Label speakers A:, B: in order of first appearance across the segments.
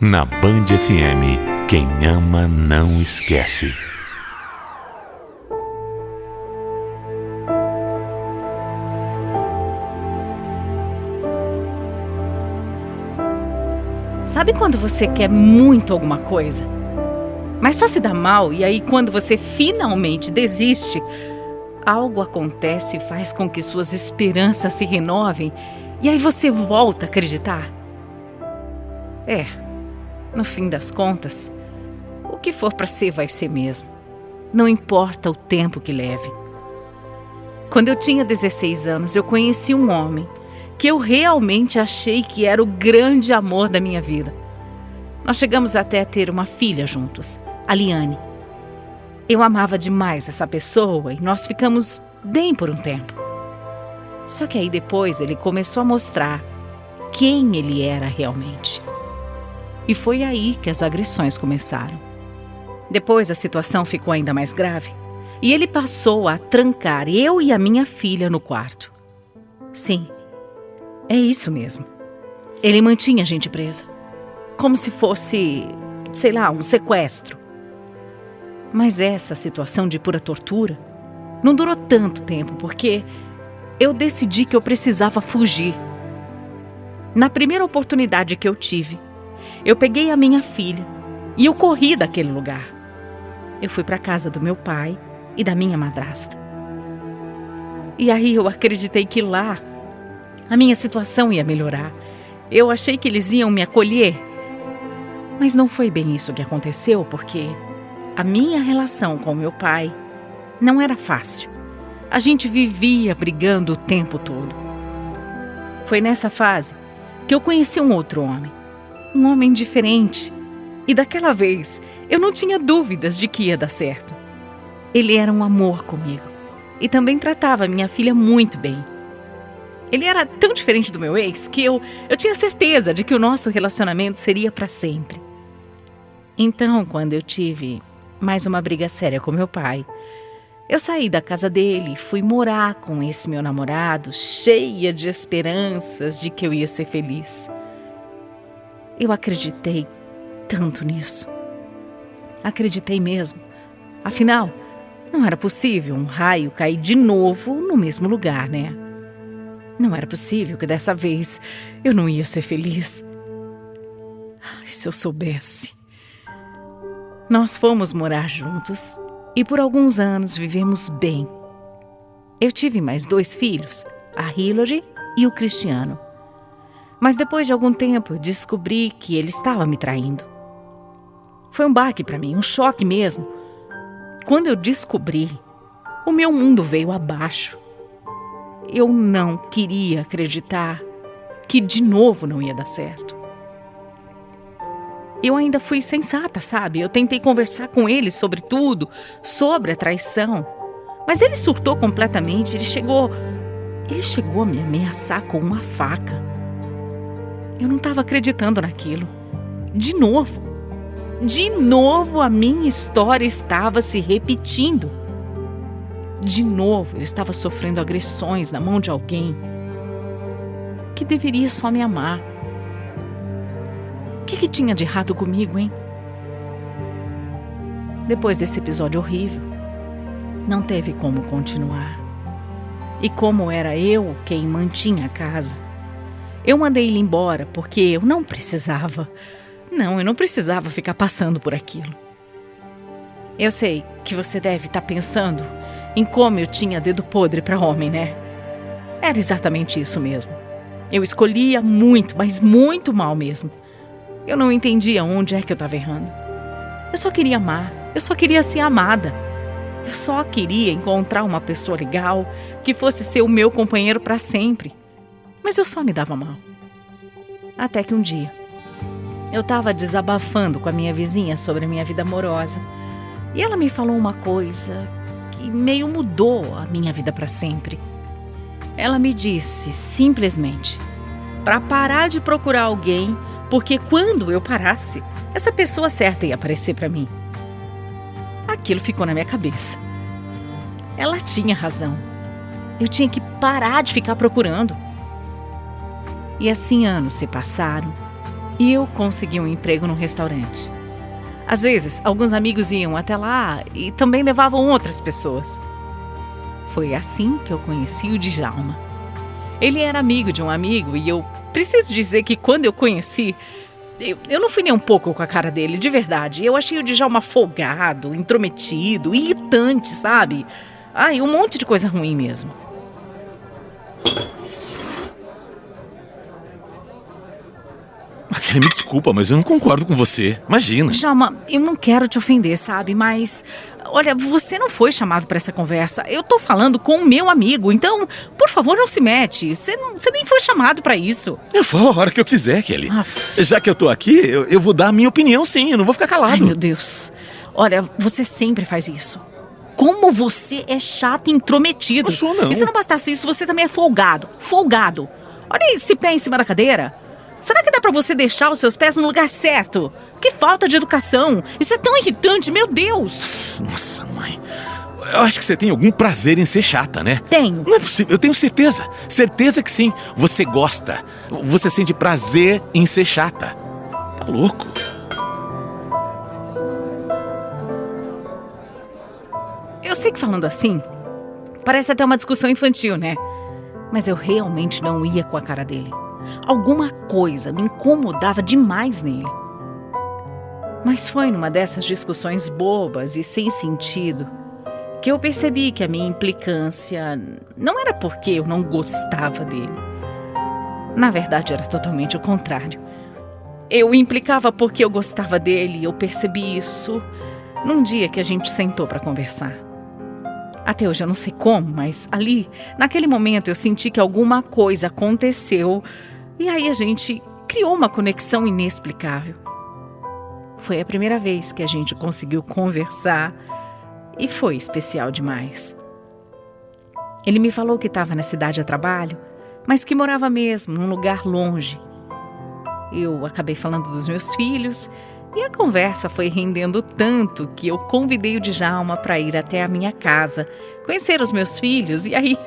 A: Na Band FM, quem ama não esquece.
B: Sabe quando você quer muito alguma coisa, mas só se dá mal e aí quando você finalmente desiste, algo acontece e faz com que suas esperanças se renovem e aí você volta a acreditar? No fim das contas, o que for para ser vai ser mesmo. Não importa o tempo que leve. Quando eu tinha 16 anos, eu conheci um homem que eu realmente achei que era o grande amor da minha vida. Nós chegamos até a ter uma filha juntos, a Liane. Eu amava demais essa pessoa e nós ficamos bem por um tempo. Só que aí depois ele começou a mostrar quem ele era realmente. E foi aí que as agressões começaram. Depois a situação ficou ainda mais grave e ele passou a trancar eu e a minha filha no quarto. Sim, é isso mesmo. Ele mantinha a gente presa, como se fosse, sei lá, um sequestro. Mas essa situação de pura tortura não durou tanto tempo, porque eu decidi que eu precisava fugir. Na primeira oportunidade que eu tive, eu peguei a minha filha e eu corri daquele lugar. Eu fui para a casa do meu pai e da minha madrasta. E aí eu acreditei que lá a minha situação ia melhorar. Eu achei que eles iam me acolher. Mas não foi bem isso que aconteceu, porque a minha relação com meu pai não era fácil. A gente vivia brigando o tempo todo. Foi nessa fase que eu conheci um outro homem. Um homem diferente. E daquela vez, eu não tinha dúvidas de que ia dar certo. Ele era um amor comigo. E também tratava minha filha muito bem. Ele era tão diferente do meu ex que eu tinha certeza de que o nosso relacionamento seria para sempre. Então, quando eu tive mais uma briga séria com meu pai, eu saí da casa dele e fui morar com esse meu namorado, cheia de esperanças de que eu ia ser feliz. Eu acreditei tanto nisso. Acreditei mesmo. Afinal, não era possível um raio cair de novo no mesmo lugar, né? Não era possível que dessa vez eu não ia ser feliz. Ai, se eu soubesse. Nós fomos morar juntos e por alguns anos vivemos bem. Eu tive mais 2 filhos, a Hilary e o Cristiano. Mas depois de algum tempo eu descobri que ele estava me traindo. Foi um baque para mim, um choque mesmo. Quando eu descobri, o meu mundo veio abaixo. Eu não queria acreditar que de novo não ia dar certo. Eu ainda fui sensata, sabe? Eu tentei conversar com ele sobre tudo, sobre a traição. Mas ele surtou completamente, ele chegou a me ameaçar com uma faca. Eu não estava acreditando naquilo. De novo a minha história estava se repetindo. De novo eu estava sofrendo agressões na mão de alguém que deveria só me amar. O que tinha de errado comigo, hein? Depois desse episódio horrível, não teve como continuar. E como era eu quem mantinha a casa, eu mandei ele embora porque eu não precisava. Não, eu não precisava ficar passando por aquilo. Eu sei que você deve estar pensando em como eu tinha dedo podre para homem, né? Era exatamente isso mesmo. Eu escolhia muito, mas muito mal mesmo. Eu não entendia onde é que eu estava errando. Eu só queria amar, eu só queria ser amada. Eu só queria encontrar uma pessoa legal que fosse ser o meu companheiro para sempre. Mas eu só me dava mal. Até que um dia, eu estava desabafando com a minha vizinha sobre a minha vida amorosa. E ela me falou uma coisa que meio mudou a minha vida para sempre. Ela me disse, simplesmente, para parar de procurar alguém, porque quando eu parasse, essa pessoa certa ia aparecer para mim. Aquilo ficou na minha cabeça. Ela tinha razão. Eu tinha que parar de ficar procurando. E assim anos se passaram e eu consegui um emprego num restaurante. Às vezes, alguns amigos iam até lá e também levavam outras pessoas. Foi assim que eu conheci o Djalma. Ele era amigo de um amigo e eu preciso dizer que quando eu conheci, eu não fui nem um pouco com a cara dele, de verdade. Eu achei o Djalma folgado, intrometido, irritante, sabe? Ai, um monte de coisa ruim mesmo.
C: Kelly, me desculpa, mas eu não concordo com você. Imagina.
B: Djalma, eu não quero te ofender, sabe? Mas, olha, você não foi chamado para essa conversa. Eu tô falando com o meu amigo, então, por favor, não se mete. Você nem foi chamado para isso.
C: Eu falo a hora que eu quiser, Kelly.
B: Aff.
C: Já que eu tô aqui, eu vou dar a minha opinião, sim. Eu não vou ficar calado.
B: Ai, meu Deus. Olha, você sempre faz isso. Como você é chato e intrometido.
C: Não sou, não.
B: E se não bastasse isso, você também é folgado. Folgado. Olha esse pé em cima da cadeira. Será que dá pra você deixar os seus pés no lugar certo? Que falta de educação. Isso é tão irritante, meu Deus.
C: Nossa, mãe. Eu acho que você tem algum prazer em ser chata, né?
B: Tenho.
C: Não é possível, eu tenho certeza. Certeza que sim. Você gosta. Você sente prazer em ser chata. Tá louco?
B: Eu sei que falando assim, parece até uma discussão infantil, né? Mas eu realmente não ia com a cara dele. Alguma coisa me incomodava demais nele. Mas foi numa dessas discussões bobas e sem sentido que eu percebi que a minha implicância não era porque eu não gostava dele. Na verdade, era totalmente o contrário. Eu implicava porque eu gostava dele e eu percebi isso num dia que a gente sentou para conversar. Até hoje eu não sei como, mas ali, naquele momento, eu senti que alguma coisa aconteceu e aí a gente criou uma conexão inexplicável. Foi a primeira vez que a gente conseguiu conversar e foi especial demais. Ele me falou que estava na cidade a trabalho, mas que morava mesmo num lugar longe. Eu acabei falando dos meus filhos e a conversa foi rendendo tanto que eu convidei o Djalma para ir até a minha casa, conhecer os meus filhos e aí,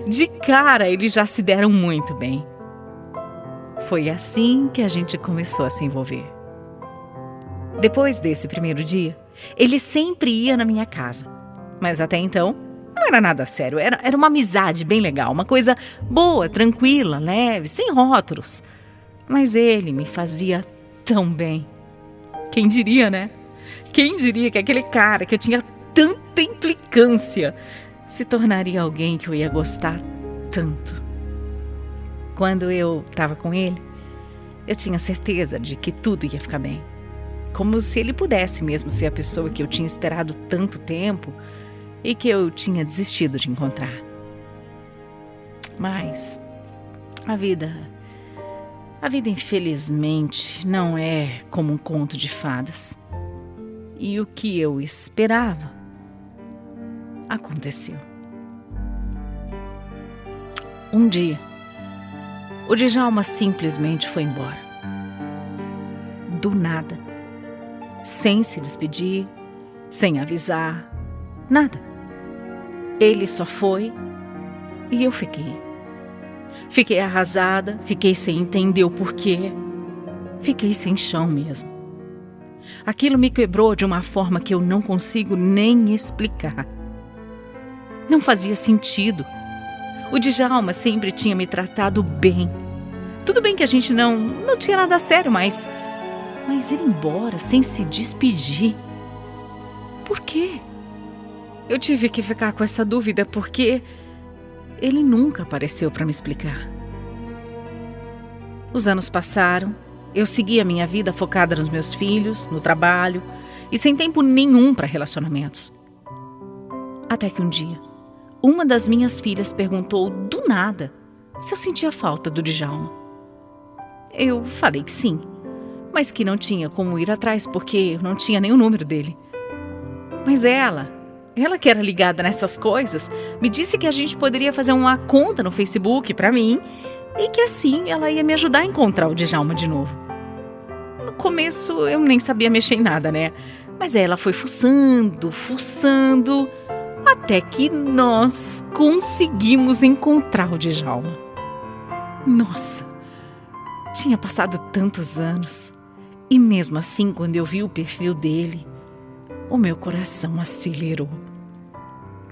B: de cara, eles já se deram muito bem. Foi assim que a gente começou a se envolver. Depois desse primeiro dia, ele sempre ia na minha casa, mas até então não era nada sério, era uma amizade bem legal, uma coisa boa, tranquila, leve, sem rótulos. Mas ele me fazia tão bem. Quem diria, né? Quem diria que aquele cara que eu tinha tanta implicância se tornaria alguém que eu ia gostar tanto. Quando eu estava com ele, eu tinha certeza de que tudo ia ficar bem. Como se ele pudesse mesmo ser a pessoa que eu tinha esperado tanto tempo e que eu tinha desistido de encontrar. Mas a vida infelizmente não é como um conto de fadas. E o que eu esperava aconteceu. Um dia, o Djalma simplesmente foi embora. Do nada. Sem se despedir, sem avisar, nada. Ele só foi e eu fiquei. Fiquei arrasada, fiquei sem entender o porquê. Fiquei sem chão mesmo. Aquilo me quebrou de uma forma que eu não consigo nem explicar. Não fazia sentido. O Djalma sempre tinha me tratado bem. Tudo bem que a gente não tinha nada sério, mas ele ir embora sem se despedir. Por quê? Eu tive que ficar com essa dúvida porque ele nunca apareceu para me explicar. Os anos passaram, eu segui a minha vida focada nos meus filhos, no trabalho e sem tempo nenhum para relacionamentos. Até que um dia, uma das minhas filhas perguntou do nada se eu sentia falta do Djalma. Eu falei que sim, mas que não tinha como ir atrás porque eu não tinha nem o número dele. Mas ela que era ligada nessas coisas, me disse que a gente poderia fazer uma conta no Facebook para mim e que assim ela ia me ajudar a encontrar o Djalma de novo. No começo eu nem sabia mexer em nada, né? Mas ela foi fuçando, até que nós conseguimos encontrar o Djalma. Nossa, Tinha passado tantos anos. E mesmo assim, quando eu vi o perfil dele, o meu coração acelerou.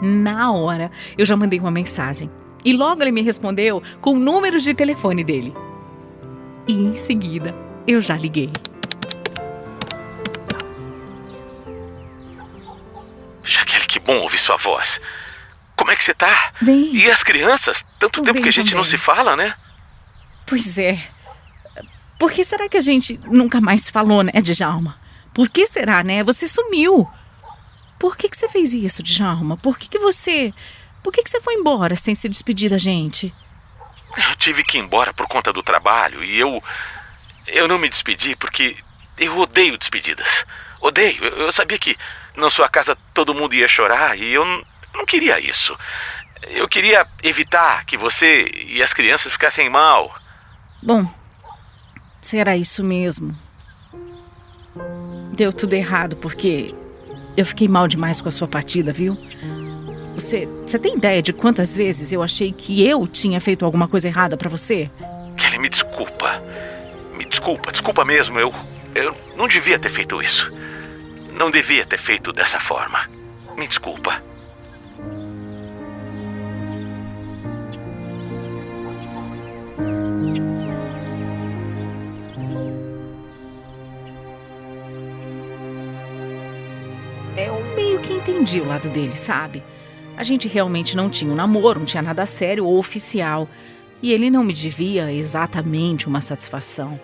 B: Na hora, eu já mandei uma mensagem. E logo ele me respondeu com o número de telefone dele. E em seguida, eu já liguei.
C: Jaqueline, que bom ouvir sua voz. Como é que você tá?
B: Bem.
C: E as crianças? Tanto tempo que a gente não se fala, né?
B: Pois é. Por que será que a gente nunca mais se falou, né, Djalma? Por que será, né? Você sumiu. Por que você fez isso, Djalma? Por que você foi embora sem se despedir da gente?
C: Eu tive que ir embora por conta do trabalho e eu não me despedi porque eu odeio despedidas. Odeio. Eu sabia que na sua casa todo mundo ia chorar e eu não queria isso. Eu queria evitar que você e as crianças ficassem mal.
B: Bom, será isso mesmo. Deu tudo errado porque eu fiquei mal demais com a sua partida, viu? Você tem ideia de quantas vezes eu achei que eu tinha feito alguma coisa errada pra você?
C: Kelly, me desculpa. Desculpa mesmo. Eu não devia ter feito isso. Não devia ter feito dessa forma. Me desculpa.
B: Eu meio que entendi o lado dele, sabe? A gente realmente não tinha um namoro, não tinha nada sério ou oficial. E ele não me devia exatamente uma satisfação.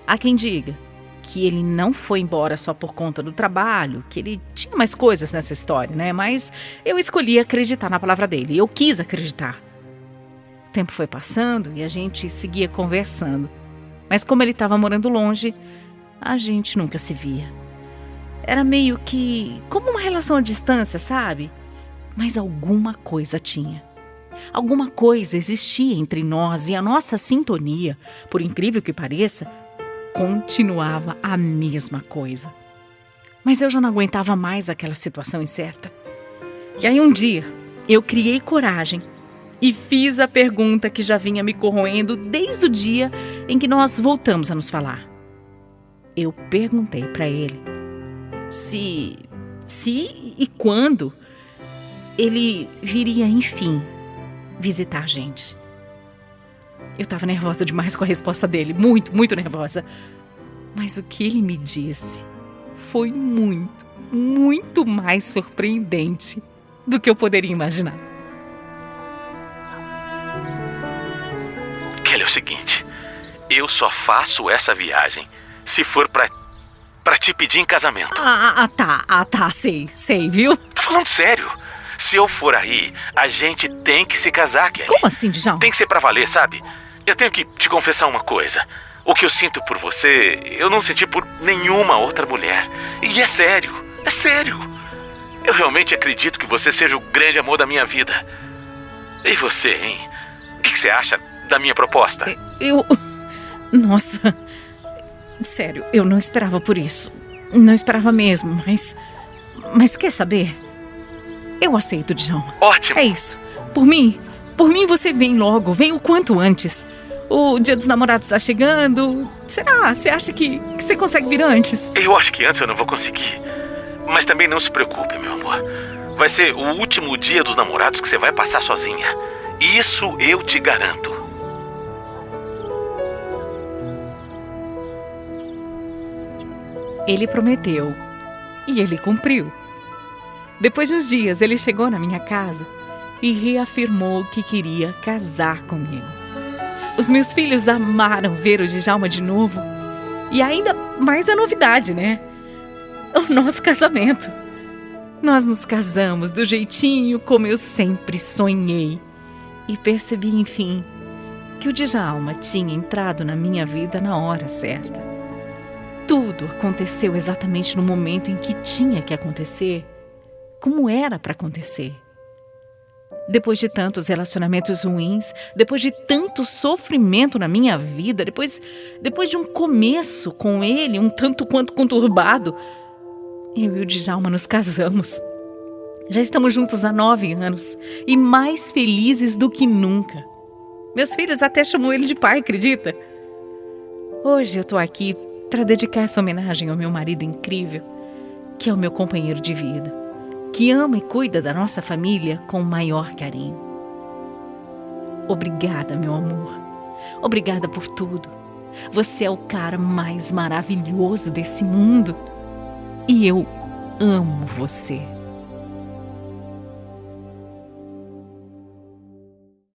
B: Há quem diga que ele não foi embora só por conta do trabalho, que ele tinha mais coisas nessa história, né? Mas eu escolhi acreditar na palavra dele. Eu quis acreditar. O tempo foi passando e a gente seguia conversando. Mas como ele estava morando longe, a gente nunca se via. Era meio que como uma relação à distância, sabe? Mas alguma coisa tinha. Alguma coisa existia entre nós e a nossa sintonia, por incrível que pareça, continuava a mesma coisa. Mas eu já não aguentava mais aquela situação incerta. E aí um dia, eu criei coragem e fiz a pergunta que já vinha me corroendo desde o dia em que nós voltamos a nos falar. Eu perguntei para ele se e quando ele viria, enfim, visitar a gente. Eu estava nervosa demais com a resposta dele, muito, muito nervosa. Mas o que ele me disse foi muito, muito mais surpreendente do que eu poderia imaginar.
C: Kelly, é o seguinte, eu só faço essa viagem se for pra te pedir em casamento.
B: Tá, sei, viu?
C: Tô falando sério. Se eu for aí, a gente tem que se casar, Kelly.
B: Como assim, Djalma?
C: Tem que ser pra valer, sabe? Eu tenho que te confessar uma coisa. O que eu sinto por você, eu não senti por nenhuma outra mulher. E é sério. Eu realmente acredito que você seja o grande amor da minha vida. E você, hein? O que você acha da minha proposta?
B: Nossa... Sério, eu não esperava por isso. Não esperava mesmo, mas quer saber? Eu aceito, Djalma.
C: Ótimo.
B: É isso. Por mim você vem logo, vem o quanto antes. O Dia dos Namorados está chegando. Será? Você acha que você consegue vir antes?
C: Eu acho que antes eu não vou conseguir. Mas também não se preocupe, meu amor. Vai ser o último Dia dos Namorados que você vai passar sozinha. Isso eu te garanto.
B: Ele prometeu e ele cumpriu. Depois de uns dias, ele chegou na minha casa e reafirmou que queria casar comigo. Os meus filhos amaram ver o Djalma de novo. E ainda mais a novidade, né? O nosso casamento. Nós nos casamos do jeitinho como eu sempre sonhei. E percebi, enfim, que o Djalma tinha entrado na minha vida na hora certa. Tudo aconteceu exatamente no momento em que tinha que acontecer, como era para acontecer. Depois de tantos relacionamentos ruins, depois de tanto sofrimento na minha vida, depois de um começo com ele um tanto quanto conturbado, eu e o Djalma nos casamos. Já estamos juntos há 9 anos e mais felizes do que nunca. Meus filhos até chamam ele de pai, acredita? Hoje eu tô aqui para dedicar essa homenagem ao meu marido incrível, que é o meu companheiro de vida, que ama e cuida da nossa família com o maior carinho. Obrigada, meu amor. Obrigada por tudo. Você é o cara mais maravilhoso desse mundo. E eu amo você.